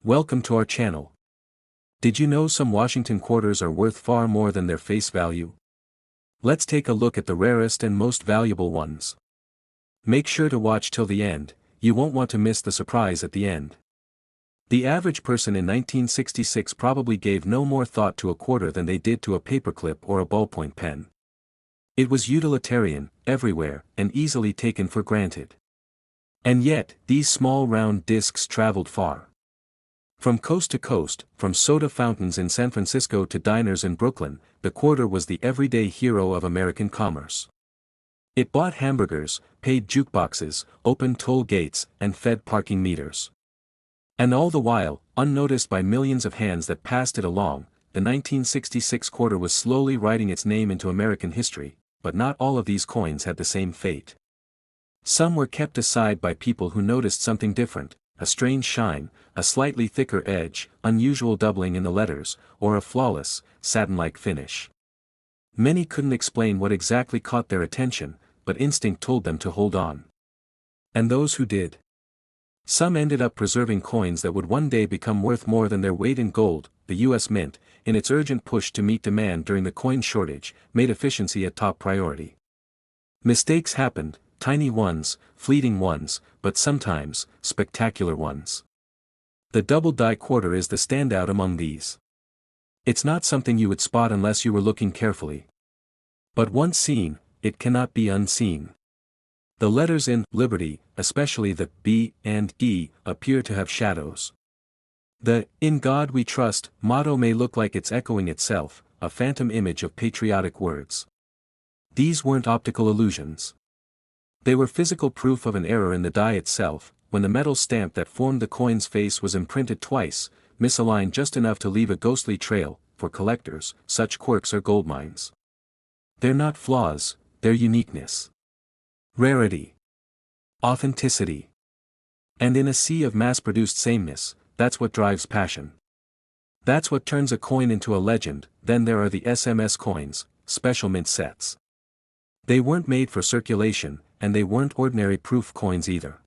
Welcome to our channel. Did you know some Washington quarters are worth far more than their face value? Let's take a look at the rarest and most valuable ones. Make sure to watch till the end, you won't want to miss the surprise at the end. The average person in 1966 probably gave no more thought to a quarter than they did to a paperclip or a ballpoint pen. It was utilitarian, everywhere, and easily taken for granted. And yet, these small round discs traveled far. From coast to coast, from soda fountains in San Francisco to diners in Brooklyn, the quarter was the everyday hero of American commerce. It bought hamburgers, paid jukeboxes, opened toll gates, and fed parking meters. And all the while, unnoticed by millions of hands that passed it along, the 1966 quarter was slowly writing its name into American history, but not all of these coins had the same fate. Some were kept aside by people who noticed something different, a strange shine, a slightly thicker edge, unusual doubling in the letters, or a flawless, satin-like finish. Many couldn't explain what exactly caught their attention, but instinct told them to hold on. And those who did. Some ended up preserving coins that would one day become worth more than their weight in gold. The U.S. Mint, in its urgent push to meet demand during the coin shortage, made efficiency a top priority. Mistakes happened, tiny ones, fleeting ones, but sometimes, spectacular ones. The double-die quarter is the standout among these. It's not something you would spot unless you were looking carefully. But once seen, it cannot be unseen. The letters in Liberty, especially the B and E, appear to have shadows. The "In God We Trust" motto may look like it's echoing itself, a phantom image of patriotic words. These weren't optical illusions. They were physical proof of an error in the die itself, when the metal stamp that formed the coin's face was imprinted twice, misaligned just enough to leave a ghostly trail. For collectors, such quirks are goldmines. They're not flaws, they're uniqueness. Rarity. Authenticity. And in a sea of mass-produced sameness, that's what drives passion. That's what turns a coin into a legend. Then there are the SMS coins, special mint sets. They weren't made for circulation, and they weren't ordinary proof coins either.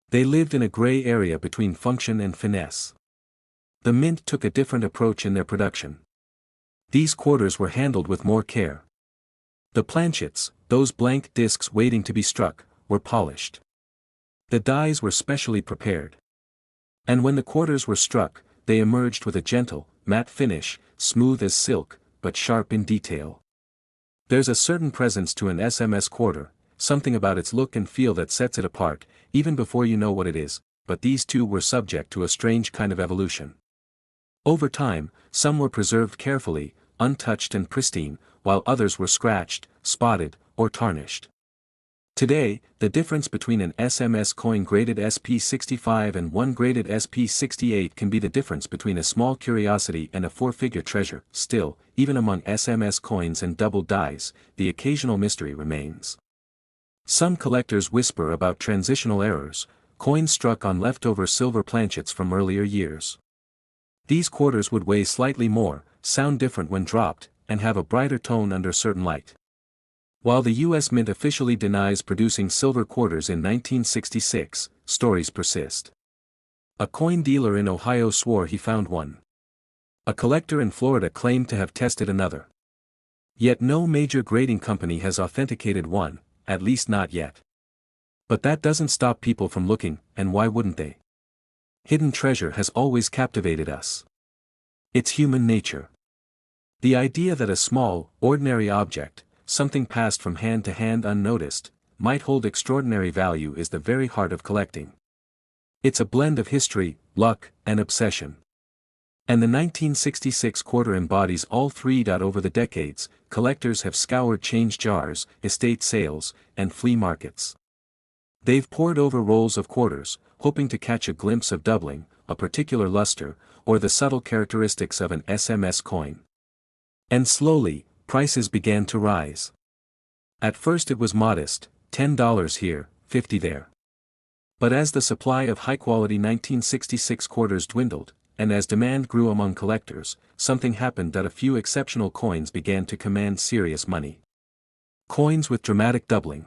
They lived in a gray area between function and finesse. The mint took a different approach in their production. These quarters were handled with more care. The planchets, those blank discs waiting to be struck, were polished. The dies were specially prepared. And when the quarters were struck, they emerged with a gentle, matte finish, smooth as silk, but sharp in detail. There's a certain presence to an SMS quarter, something about its look and feel that sets it apart, even before you know what it is, but these two were subject to a strange kind of evolution. Over time, some were preserved carefully, untouched and pristine, while others were scratched, spotted, or tarnished. Today, the difference between an SMS coin graded SP65 and one graded SP68 can be the difference between a small curiosity and a four-figure treasure. Still, even among SMS coins and double dies, the occasional mystery remains. Some collectors whisper about transitional errors, coins struck on leftover silver planchets from earlier years. These quarters would weigh slightly more, sound different when dropped, and have a brighter tone under certain light. While the U.S. Mint officially denies producing silver quarters in 1966, stories persist. A coin dealer in Ohio swore he found one. A collector in Florida claimed to have tested another. Yet no major grading company has authenticated one, at least not yet. But that doesn't stop people from looking, and why wouldn't they? Hidden treasure has always captivated us. It's human nature. The idea that a small, ordinary object, something passed from hand to hand unnoticed, might hold extraordinary value is the very heart of collecting. It's a blend of history, luck, and obsession. And the 1966 quarter embodies all three. Over the decades, collectors have scoured change jars, estate sales, and flea markets. They've pored over rolls of quarters, hoping to catch a glimpse of doubling, a particular luster, or the subtle characteristics of an SMS coin. And slowly, prices began to rise. At first it was modest, $10 here, $50 there. But as the supply of high-quality 1966 quarters dwindled, and as demand grew among collectors, something happened that a few exceptional coins began to command serious money. Coins with dramatic doubling.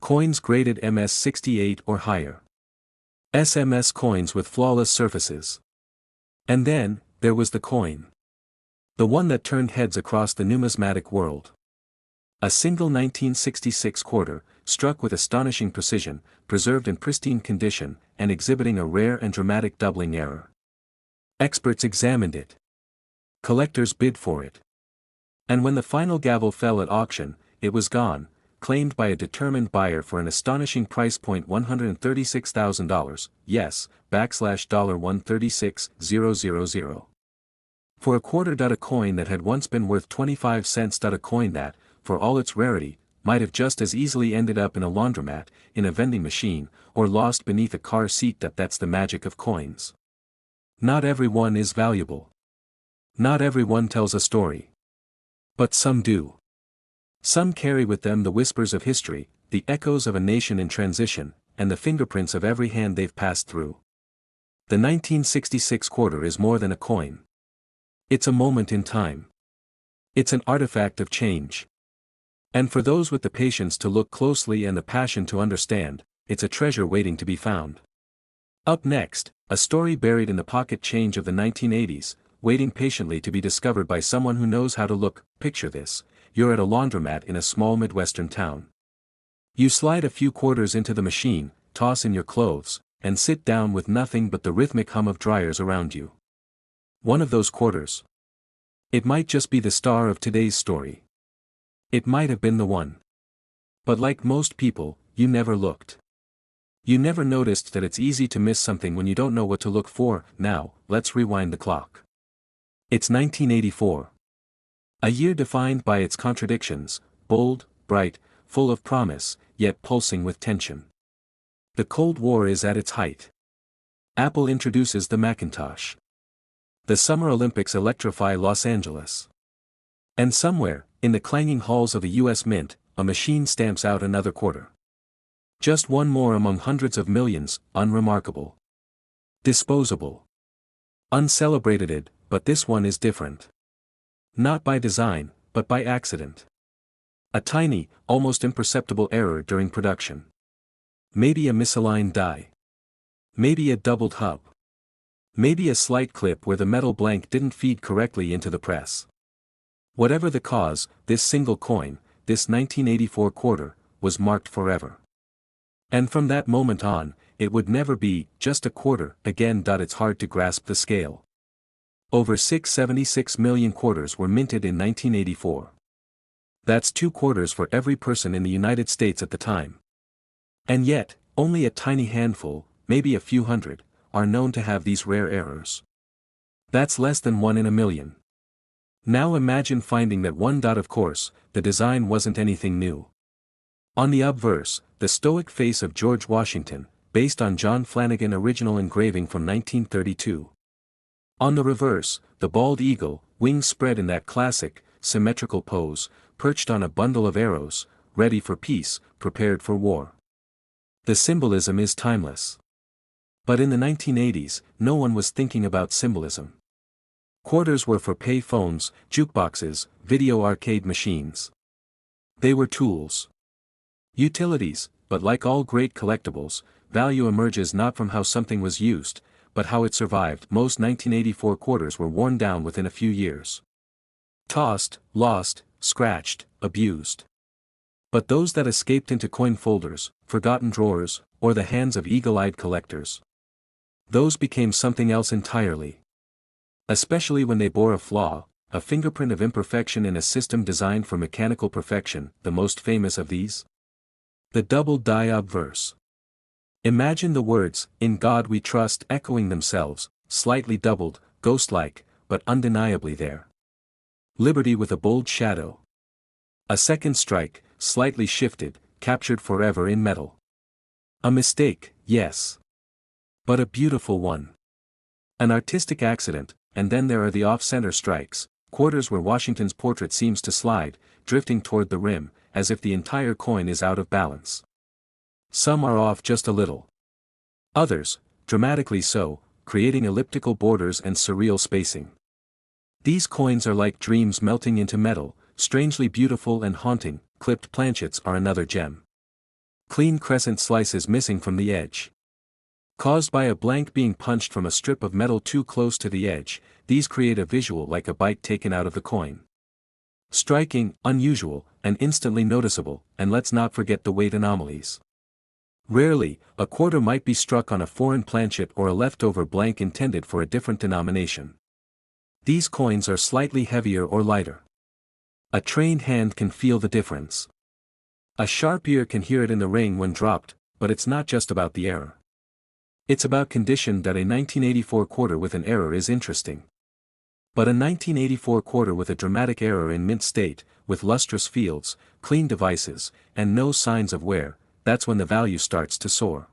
Coins graded MS-68 or higher. SMS coins with flawless surfaces. And then, there was the coin. The one that turned heads across the numismatic world. A single 1966 quarter, struck with astonishing precision, preserved in pristine condition, and exhibiting a rare and dramatic doubling error. Experts examined it. Collectors bid for it. And when the final gavel fell at auction, it was gone, claimed by a determined buyer for an astonishing price point $136,000, yes, $136,000. For a quarter. A coin that had once been worth 25 cents. A coin that, for all its rarity, might have just as easily ended up in a laundromat, in a vending machine, or lost beneath a car seat. That's the magic of coins. Not every one is valuable. Not everyone tells a story. But some do. Some carry with them the whispers of history, the echoes of a nation in transition, and the fingerprints of every hand they've passed through. The 1966 quarter is more than a coin. It's a moment in time. It's an artifact of change. And for those with the patience to look closely and the passion to understand, it's a treasure waiting to be found. Up next, a story buried in the pocket change of the 1980s, waiting patiently to be discovered by someone who knows how to look. Picture this: you're at a laundromat in a small Midwestern town. You slide a few quarters into the machine, toss in your clothes, and sit down with nothing but the rhythmic hum of dryers around you. One of those quarters. It might just be the star of today's story. It might have been the one. But like most people, you never looked. You never noticed that it's easy to miss something when you don't know what to look for. Now, let's rewind the clock. It's 1984. A year defined by its contradictions, bold, bright, full of promise, yet pulsing with tension. The Cold War is at its height. Apple introduces the Macintosh. The Summer Olympics electrify Los Angeles. And somewhere, in the clanging halls of a U.S. Mint, a machine stamps out another quarter. Just one more among hundreds of millions, unremarkable. Disposable. Uncelebrated, but this one is different. Not by design, but by accident. A tiny, almost imperceptible error during production. Maybe a misaligned die. Maybe a doubled hub. Maybe a slight clip where the metal blank didn't feed correctly into the press. Whatever the cause, this single coin, this 1984 quarter, was marked forever. And from that moment on, it would never be just a quarter again. It's hard to grasp the scale. Over 676 million quarters were minted in 1984. That's 2 quarters for every person in the United States at the time. And yet, only a tiny handful, maybe a few hundred, are known to have these rare errors. That's less than 1 in a million. Now imagine finding that one. Of course, the design wasn't anything new. On the obverse, the stoic face of George Washington, based on John Flanagan original engraving from 1932. On the reverse, the bald eagle, wings spread in that classic, symmetrical pose, perched on a bundle of arrows, ready for peace, prepared for war. The symbolism is timeless. But in the 1980s, no one was thinking about symbolism. Quarters were for pay phones, jukeboxes, video arcade machines. They were tools. Utilities, but like all great collectibles, value emerges not from how something was used, but how it survived. Most 1984 quarters were worn down within a few years. Tossed, lost, scratched, abused. But those that escaped into coin folders, forgotten drawers, or the hands of eagle-eyed collectors, those became something else entirely. Especially when they bore a flaw, a fingerprint of imperfection in a system designed for mechanical perfection. The most famous of these? The double die obverse. Imagine the words, "In God we trust," echoing themselves, slightly doubled, ghost-like, but undeniably there. Liberty with a bold shadow. A second strike, slightly shifted, captured forever in metal. A mistake, yes. But a beautiful one. An artistic accident. And then there are the off-center strikes, quarters where Washington's portrait seems to slide, drifting toward the rim, as if the entire coin is out of balance. Some are off just a little. Others, dramatically so, creating elliptical borders and surreal spacing. These coins are like dreams melting into metal, strangely beautiful and haunting. Clipped planchets are another gem. Clean crescent slices missing from the edge. Caused by a blank being punched from a strip of metal too close to the edge, these create a visual like a bite taken out of the coin. Striking, unusual, and instantly noticeable, and let's not forget the weight anomalies. Rarely, a quarter might be struck on a foreign planchet or a leftover blank intended for a different denomination. These coins are slightly heavier or lighter. A trained hand can feel the difference. A sharp ear can hear it in the ring when dropped, but it's not just about the error. It's about condition. That a 1984 quarter with an error is interesting. But a 1984 quarter with a dramatic error in mint state, with lustrous fields, clean devices, and no signs of wear, that's when the value starts to soar.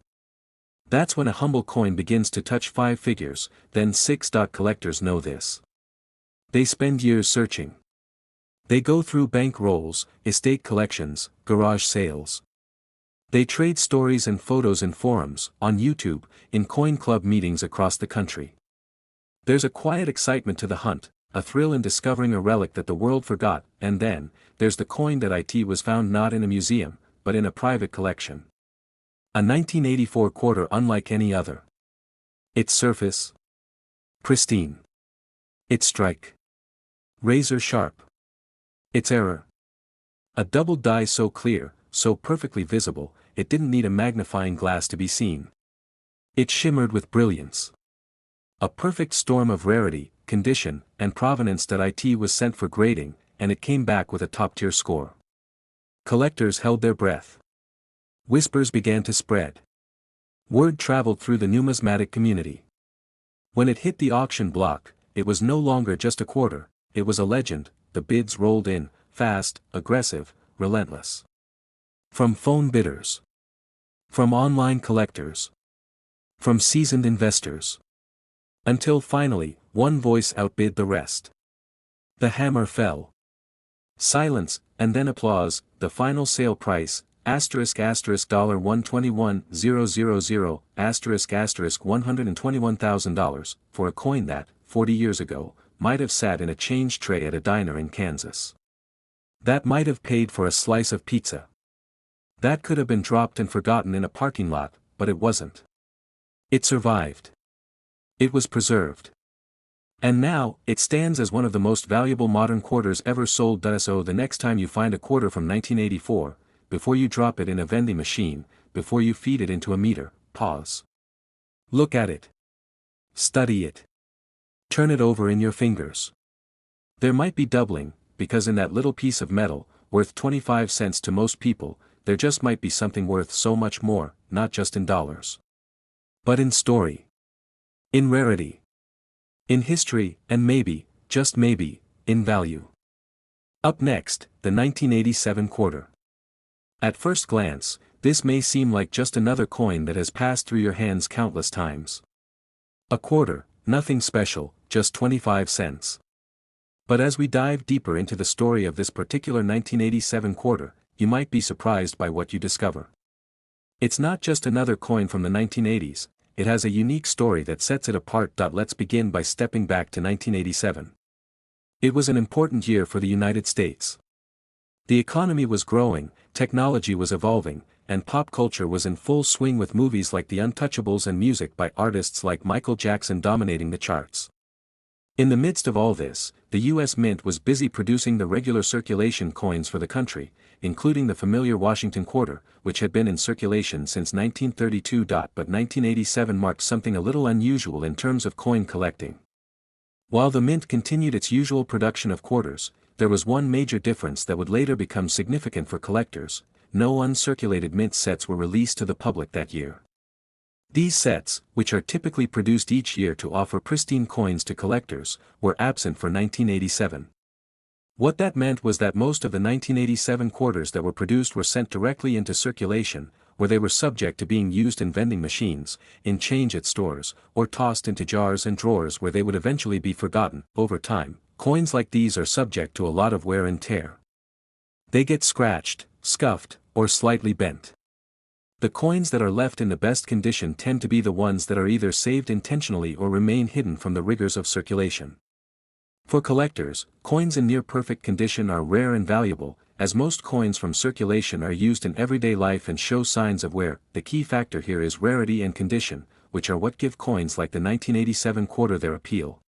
That's when a humble coin begins to touch 5 figures, then 6. Collectors know this. They spend years searching. They go through bank rolls, estate collections, garage sales. They trade stories and photos in forums, on YouTube, in coin club meetings across the country. There's a quiet excitement to the hunt, a thrill in discovering a relic that the world forgot, and then, there's the coin that was found not in a museum, but in a private collection. A 1984 quarter unlike any other. Its surface? Pristine. Its strike? Razor sharp. Its error? A double die so clear, so perfectly visible, it didn't need a magnifying glass to be seen. It shimmered with brilliance. A perfect storm of rarity, condition, and provenance. It was sent for grading, and it came back with a top-tier score. Collectors held their breath. Whispers began to spread. Word traveled through the numismatic community. When it hit the auction block, it was no longer just a quarter, it was a legend. The bids rolled in, fast, aggressive, relentless. From phone bidders. From online collectors. From seasoned investors. Until finally, one voice outbid the rest. The hammer fell. Silence, and then applause. The final sale price, $121,000, $121,000, for a coin that, 40 years ago, might have sat in a change tray at a diner in Kansas. That might have paid for a slice of pizza. That could have been dropped and forgotten in a parking lot, but it wasn't. It survived. It was preserved. And now, it stands as one of the most valuable modern quarters ever sold. So the next time you find a quarter from 1984, before you drop it in a vending machine, before you feed it into a meter, pause. Look at it. Study it. Turn it over in your fingers. There might be doubling, because in that little piece of metal, worth 25 cents to most people, there just might be something worth so much more, not just in dollars. But in story. In rarity. In history, and maybe, just maybe, in value. Up next, the 1987 quarter. At first glance, this may seem like just another coin that has passed through your hands countless times. A quarter, nothing special, just 25 cents. But as we dive deeper into the story of this particular 1987 quarter, you might be surprised by what you discover. It's not just another coin from the 1980s, it has a unique story that sets it apart. Let's begin by stepping back to 1987. It was an important year for the United States. The economy was growing, technology was evolving, and pop culture was in full swing with movies like The Untouchables and music by artists like Michael Jackson dominating the charts. In the midst of all this, the U.S. Mint was busy producing the regular circulation coins for the country, including the familiar Washington quarter, which had been in circulation since 1932. But 1987 marked something a little unusual in terms of coin collecting. While the Mint continued its usual production of quarters, there was one major difference that would later become significant for collectors: no uncirculated mint sets were released to the public that year. These sets, which are typically produced each year to offer pristine coins to collectors, were absent for 1987. What that meant was that most of the 1987 quarters that were produced were sent directly into circulation, where they were subject to being used in vending machines, in change at stores, or tossed into jars and drawers where they would eventually be forgotten. Over time, coins like these are subject to a lot of wear and tear. They get scratched, scuffed, or slightly bent. The coins that are left in the best condition tend to be the ones that are either saved intentionally or remain hidden from the rigors of circulation. For collectors, coins in near-perfect condition are rare and valuable, as most coins from circulation are used in everyday life and show signs of wear. The key factor here is rarity and condition, which are what give coins like the 1987 quarter their appeal.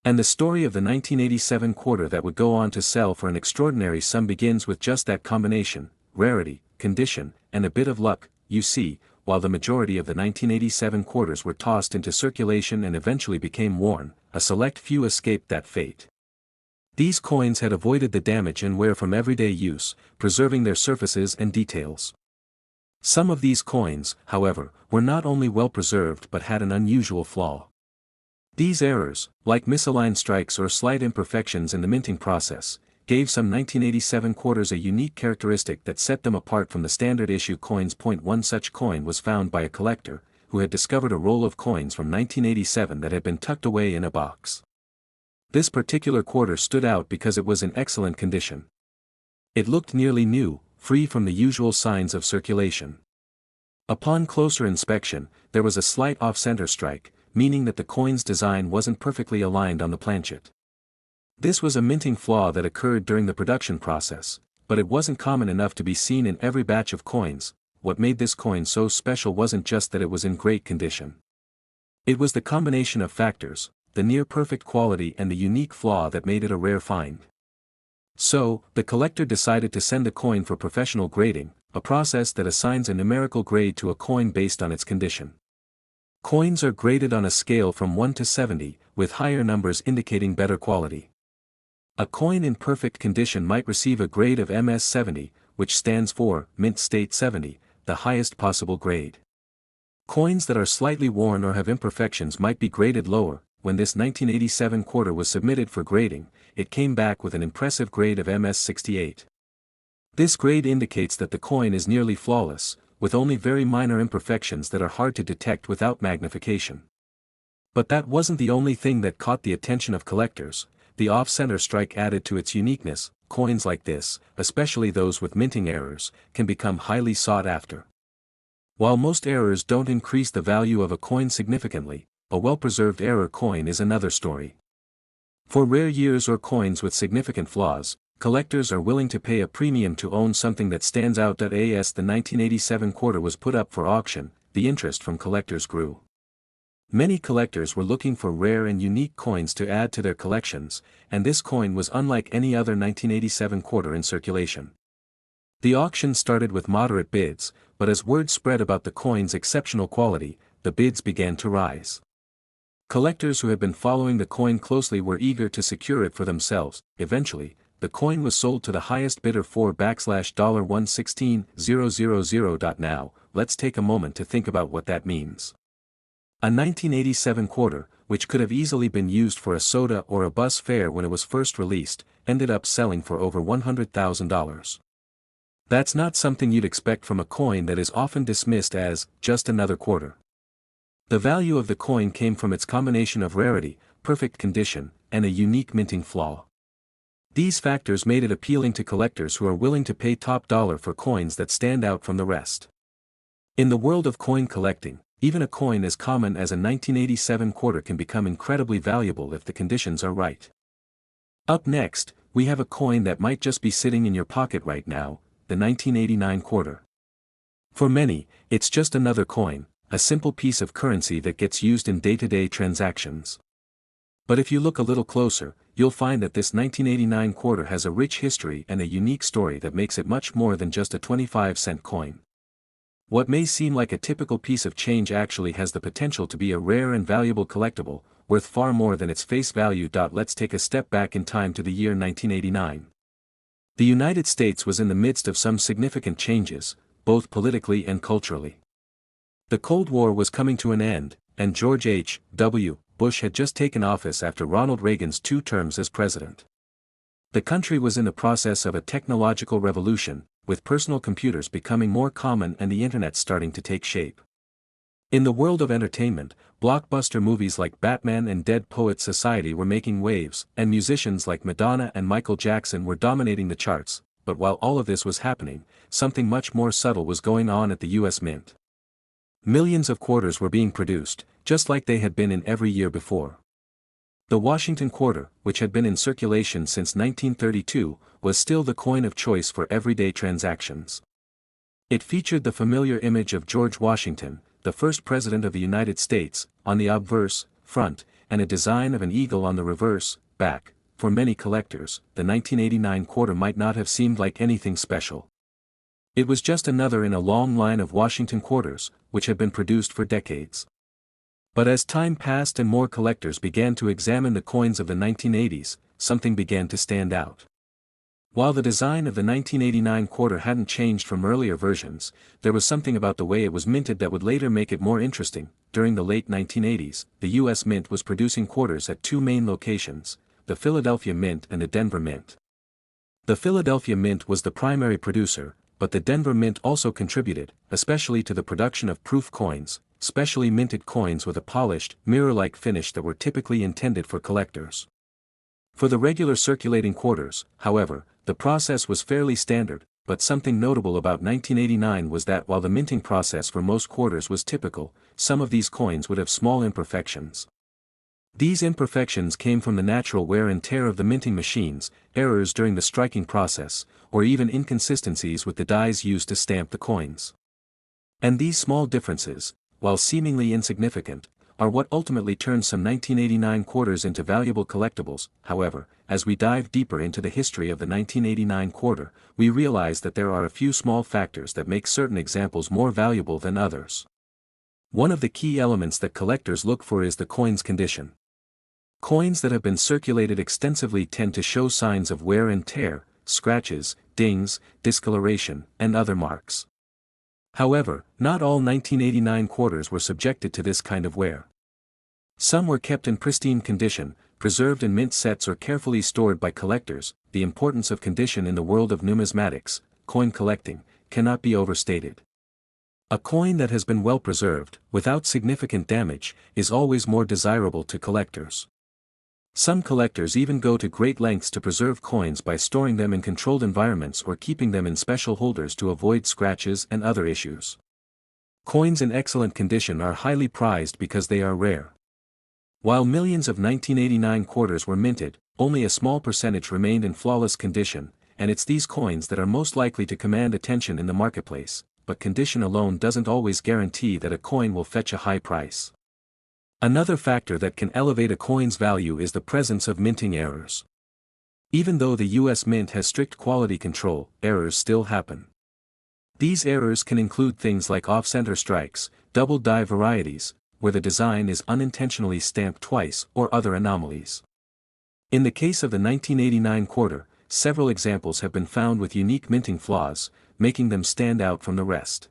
And the story of the 1987 quarter that would go on to sell for an extraordinary sum begins with just that combination: rarity, condition, and a bit of luck. You see, while the majority of the 1987 quarters were tossed into circulation and eventually became worn, a select few escaped that fate. These coins had avoided the damage and wear from everyday use, preserving their surfaces and details. Some of these coins, however, were not only well preserved but had an unusual flaw. These errors, like misaligned strikes or slight imperfections in the minting process, gave some 1987 quarters a unique characteristic that set them apart from the standard issue coins. One such coin was found by a collector, who had discovered a roll of coins from 1987 that had been tucked away in a box. This particular quarter stood out because it was in excellent condition. It looked nearly new, free from the usual signs of circulation. Upon closer inspection, there was a slight off-center strike, meaning that the coin's design wasn't perfectly aligned on the planchet. This was a minting flaw that occurred during the production process, but it wasn't common enough to be seen in every batch of coins. What made this coin so special wasn't just that it was in great condition. It was the combination of factors: the near-perfect quality and the unique flaw that made it a rare find. So, the collector decided to send the coin for professional grading, a process that assigns a numerical grade to a coin based on its condition. Coins are graded on a scale from 1 to 70, with higher numbers indicating better quality. A coin in perfect condition might receive a grade of MS 70, which stands for Mint State 70, the highest possible grade. Coins that are slightly worn or have imperfections might be graded lower. When this 1987 quarter was submitted for grading, it came back with an impressive grade of MS 68. This grade indicates that the coin is nearly flawless, with only very minor imperfections that are hard to detect without magnification. But that wasn't the only thing that caught the attention of collectors. The off-center strike added to its uniqueness. Coins like this, especially those with minting errors, can become highly sought after. While most errors don't increase the value of a coin significantly, a well-preserved error coin is another story. For rare years or coins with significant flaws, collectors are willing to pay a premium to own something that stands out. As the 1987 quarter was put up for auction, the interest from collectors grew. Many collectors were looking for rare and unique coins to add to their collections, and this coin was unlike any other 1987 quarter in circulation. The auction started with moderate bids, but as word spread about the coin's exceptional quality, the bids began to rise. Collectors who had been following the coin closely were eager to secure it for themselves. Eventually, the coin was sold to the highest bidder for $116,000. Now, let's take a moment to think about what that means. A 1987 quarter, which could have easily been used for a soda or a bus fare when it was first released, ended up selling for over $100,000. That's not something you'd expect from a coin that is often dismissed as just another quarter. The value of the coin came from its combination of rarity, perfect condition, and a unique minting flaw. These factors made it appealing to collectors who are willing to pay top dollar for coins that stand out from the rest. In the world of coin collecting, even a coin as common as a 1987 quarter can become incredibly valuable if the conditions are right. Up next, we have a coin that might just be sitting in your pocket right now, the 1989 quarter. For many, it's just another coin, a simple piece of currency that gets used in day-to-day transactions. But if you look a little closer, you'll find that this 1989 quarter has a rich history and a unique story that makes it much more than just a 25-cent coin. What may seem like a typical piece of change actually has the potential to be a rare and valuable collectible, worth far more than its face value. Let's take a step back in time to the year 1989. The United States was in the midst of some significant changes, both politically and culturally. The Cold War was coming to an end, and George H.W. Bush had just taken office after Ronald Reagan's 2 terms as president. The country was in the process of a technological revolution, with personal computers becoming more common and the internet starting to take shape. In the world of entertainment, blockbuster movies like Batman and Dead Poets Society were making waves, and musicians like Madonna and Michael Jackson were dominating the charts. But while all of this was happening, something much more subtle was going on at the U.S. Mint. Millions of quarters were being produced, just like they had been in every year before. The Washington quarter, which had been in circulation since 1932, was still the coin of choice for everyday transactions. It featured the familiar image of George Washington, the first president of the United States, on the obverse, front, and a design of an eagle on the reverse, back. For many collectors, the 1989 quarter might not have seemed like anything special. It was just another in a long line of Washington quarters, which had been produced for decades. But as time passed and more collectors began to examine the coins of the 1980s, something began to stand out. While the design of the 1989 quarter hadn't changed from earlier versions, there was something about the way it was minted that would later make it more interesting. During the late 1980s, the U.S. Mint was producing quarters at two main locations, the Philadelphia Mint and the Denver Mint. The Philadelphia Mint was the primary producer, but the Denver Mint also contributed, especially to the production of proof coins, specially minted coins with a polished, mirror-like finish that were typically intended for collectors. For the regular circulating quarters, however, the process was fairly standard, but something notable about 1989 was that while the minting process for most quarters was typical, some of these coins would have small imperfections. These imperfections came from the natural wear and tear of the minting machines, errors during the striking process, or even inconsistencies with the dies used to stamp the coins. And these small differences, while seemingly insignificant, are what ultimately turned some 1989 quarters into valuable collectibles. However, as we dive deeper into the history of the 1989 quarter, we realize that there are a few small factors that make certain examples more valuable than others. One of the key elements that collectors look for is the coin's condition. Coins that have been circulated extensively tend to show signs of wear and tear, scratches, dings, discoloration, and other marks. However, not all 1989 quarters were subjected to this kind of wear. Some were kept in pristine condition, preserved in mint sets or carefully stored by collectors. The importance of condition in the world of numismatics, coin collecting, cannot be overstated. A coin that has been well preserved, without significant damage, is always more desirable to collectors. Some collectors even go to great lengths to preserve coins by storing them in controlled environments or keeping them in special holders to avoid scratches and other issues. Coins in excellent condition are highly prized because they are rare. While millions of 1989 quarters were minted, only a small percentage remained in flawless condition, and it's these coins that are most likely to command attention in the marketplace, but condition alone doesn't always guarantee that a coin will fetch a high price. Another factor that can elevate a coin's value is the presence of minting errors. Even though the U.S. Mint has strict quality control, errors still happen. These errors can include things like off-center strikes, double die varieties, where the design is unintentionally stamped twice, or other anomalies. In the case of the 1989 quarter, several examples have been found with unique minting flaws, making them stand out from the rest.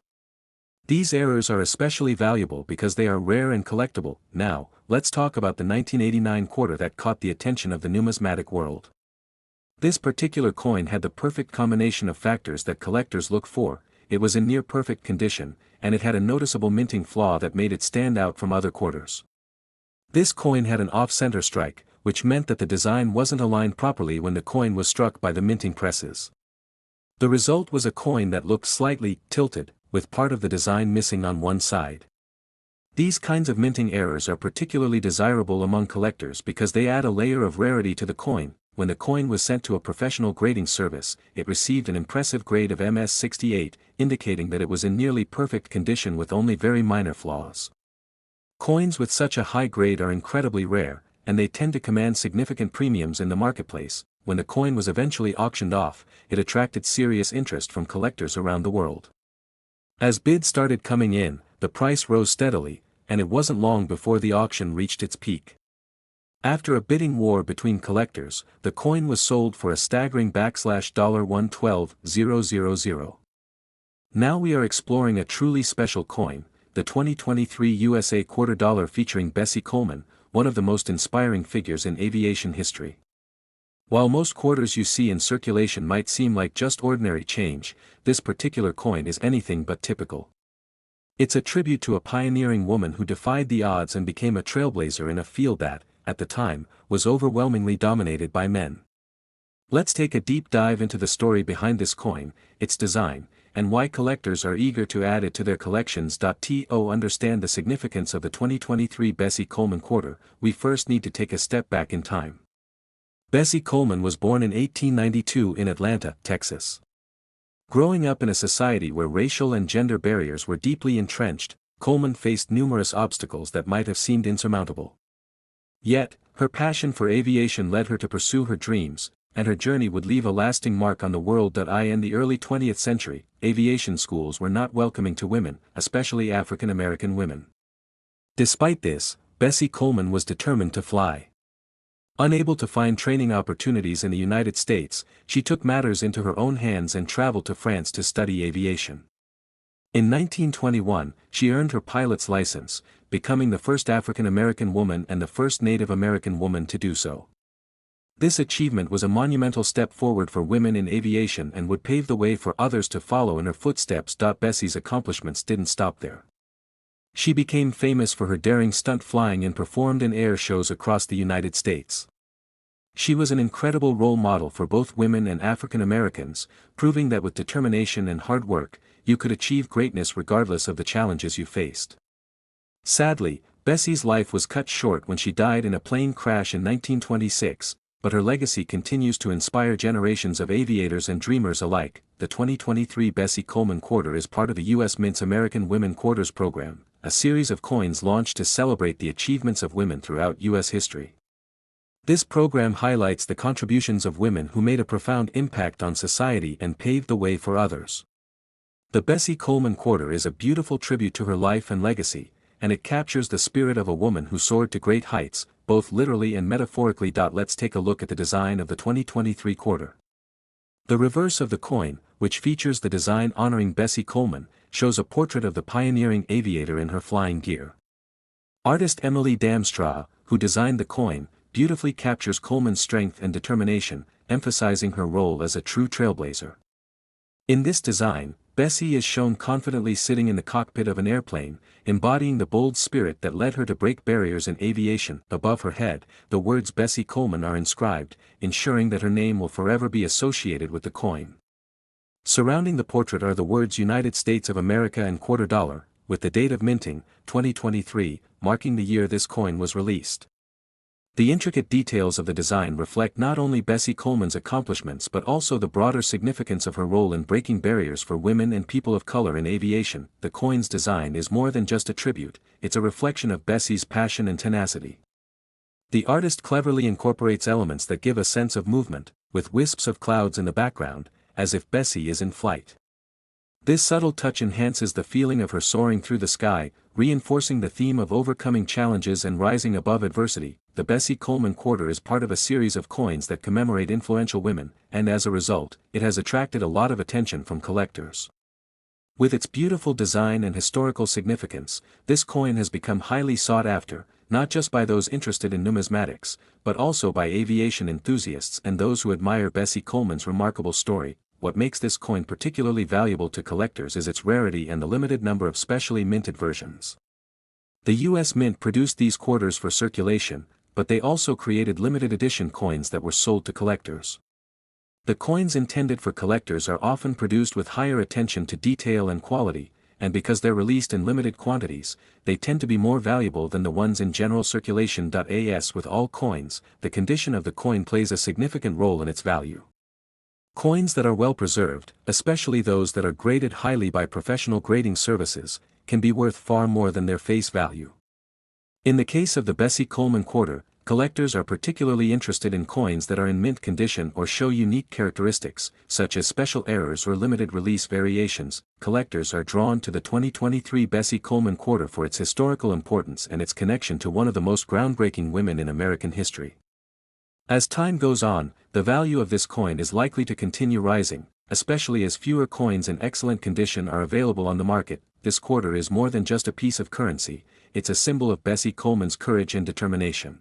These errors are especially valuable because they are rare and collectible. Now, let's talk about the 1989 quarter that caught the attention of the numismatic world. This particular coin had the perfect combination of factors that collectors look for. It was in near perfect condition, and it had a noticeable minting flaw that made it stand out from other quarters. This coin had an off-center strike, which meant that the design wasn't aligned properly when the coin was struck by the minting presses. The result was a coin that looked slightly tilted, with part of the design missing on one side. These kinds of minting errors are particularly desirable among collectors because they add a layer of rarity to the coin. When the coin was sent to a professional grading service, it received an impressive grade of MS68, indicating that it was in nearly perfect condition with only very minor flaws. Coins with such a high grade are incredibly rare, and they tend to command significant premiums in the marketplace. When the coin was eventually auctioned off, it attracted serious interest from collectors around the world. As bids started coming in, the price rose steadily, and it wasn't long before the auction reached its peak. After a bidding war between collectors, the coin was sold for a staggering $112,000. Now we are exploring a truly special coin, the 2023 USA quarter dollar featuring Bessie Coleman, one of the most inspiring figures in aviation history. While most quarters you see in circulation might seem like just ordinary change, this particular coin is anything but typical. It's a tribute to a pioneering woman who defied the odds and became a trailblazer in a field that, at the time, was overwhelmingly dominated by men. Let's take a deep dive into the story behind this coin, its design, and why collectors are eager to add it to their collections. To understand the significance of the 2023 Bessie Coleman quarter, we first need to take a step back in time. Bessie Coleman was born in 1892 in Atlanta, Texas. Growing up in a society where racial and gender barriers were deeply entrenched, Coleman faced numerous obstacles that might have seemed insurmountable. Yet, her passion for aviation led her to pursue her dreams, and her journey would leave a lasting mark on the world. In the early 20th century, aviation schools were not welcoming to women, especially African American women. Despite this, Bessie Coleman was determined to fly. Unable to find training opportunities in the United States, she took matters into her own hands and traveled to France to study aviation. In 1921, she earned her pilot's license, becoming the first African American woman and the first Native American woman to do so. This achievement was a monumental step forward for women in aviation and would pave the way for others to follow in her footsteps. Bessie's accomplishments didn't stop there. She became famous for her daring stunt flying and performed in air shows across the United States. She was an incredible role model for both women and African Americans, proving that with determination and hard work, you could achieve greatness regardless of the challenges you faced. Sadly, Bessie's life was cut short when she died in a plane crash in 1926, but her legacy continues to inspire generations of aviators and dreamers alike. The 2023 Bessie Coleman Quarter is part of the U.S. Mint's American Women Quarters program, a series of coins launched to celebrate the achievements of women throughout U.S. history. This program highlights the contributions of women who made a profound impact on society and paved the way for others. The Bessie Coleman Quarter is a beautiful tribute to her life and legacy, and it captures the spirit of a woman who soared to great heights, both literally and metaphorically. Let's take a look at the design of the 2023 quarter. The reverse of the coin, which features the design honoring Bessie Coleman, shows a portrait of the pioneering aviator in her flying gear. Artist Emily Damstraw, who designed the coin, beautifully captures Coleman's strength and determination, emphasizing her role as a true trailblazer. In this design, Bessie is shown confidently sitting in the cockpit of an airplane, embodying the bold spirit that led her to break barriers in aviation. Above her head, the words Bessie Coleman are inscribed, ensuring that her name will forever be associated with the coin. Surrounding the portrait are the words United States of America and quarter dollar, with the date of minting, 2023, marking the year this coin was released. The intricate details of the design reflect not only Bessie Coleman's accomplishments but also the broader significance of her role in breaking barriers for women and people of color in aviation. The coin's design is more than just a tribute, it's a reflection of Bessie's passion and tenacity. The artist cleverly incorporates elements that give a sense of movement, with wisps of clouds in the background, as if Bessie is in flight. This subtle touch enhances the feeling of her soaring through the sky, reinforcing the theme of overcoming challenges and rising above adversity. The Bessie Coleman Quarter is part of a series of coins that commemorate influential women, and as a result, it has attracted a lot of attention from collectors. With its beautiful design and historical significance, this coin has become highly sought after, not just by those interested in numismatics, but also by aviation enthusiasts and those who admire Bessie Coleman's remarkable story. What makes this coin particularly valuable to collectors is its rarity and the limited number of specially minted versions. The U.S. Mint produced these quarters for circulation, but they also created limited edition coins that were sold to collectors. The coins intended for collectors are often produced with higher attention to detail and quality, and because they're released in limited quantities, they tend to be more valuable than the ones in general circulation. As with all coins, the condition of the coin plays a significant role in its value. Coins that are well preserved, especially those that are graded highly by professional grading services, can be worth far more than their face value. In the case of the Bessie Coleman Quarter, collectors are particularly interested in coins that are in mint condition or show unique characteristics, such as special errors or limited release variations. Collectors are drawn to the 2023 Bessie Coleman Quarter for its historical importance and its connection to one of the most groundbreaking women in American history. As time goes on, the value of this coin is likely to continue rising, especially as fewer coins in excellent condition are available on the market. This quarter is more than just a piece of currency, it's a symbol of Bessie Coleman's courage and determination.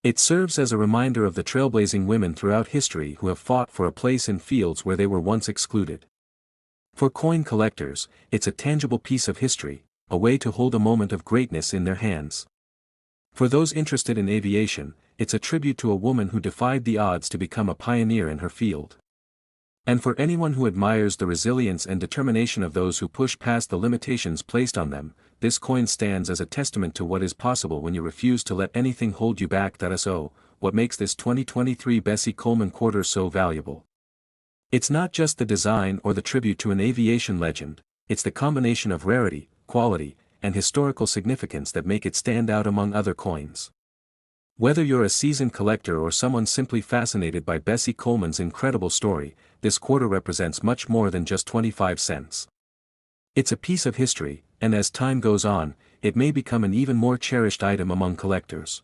It serves as a reminder of the trailblazing women throughout history who have fought for a place in fields where they were once excluded. For coin collectors, it's a tangible piece of history, a way to hold a moment of greatness in their hands. For those interested in aviation, it's a tribute to a woman who defied the odds to become a pioneer in her field. And for anyone who admires the resilience and determination of those who push past the limitations placed on them, this coin stands as a testament to what is possible when you refuse to let anything hold you back. So, what makes this 2023 Bessie Coleman Quarter so valuable? It's not just the design or the tribute to an aviation legend, it's the combination of rarity, quality, and historical significance that make it stand out among other coins. Whether you're a seasoned collector or someone simply fascinated by Bessie Coleman's incredible story, this quarter represents much more than just 25 cents. It's a piece of history, and as time goes on, it may become an even more cherished item among collectors.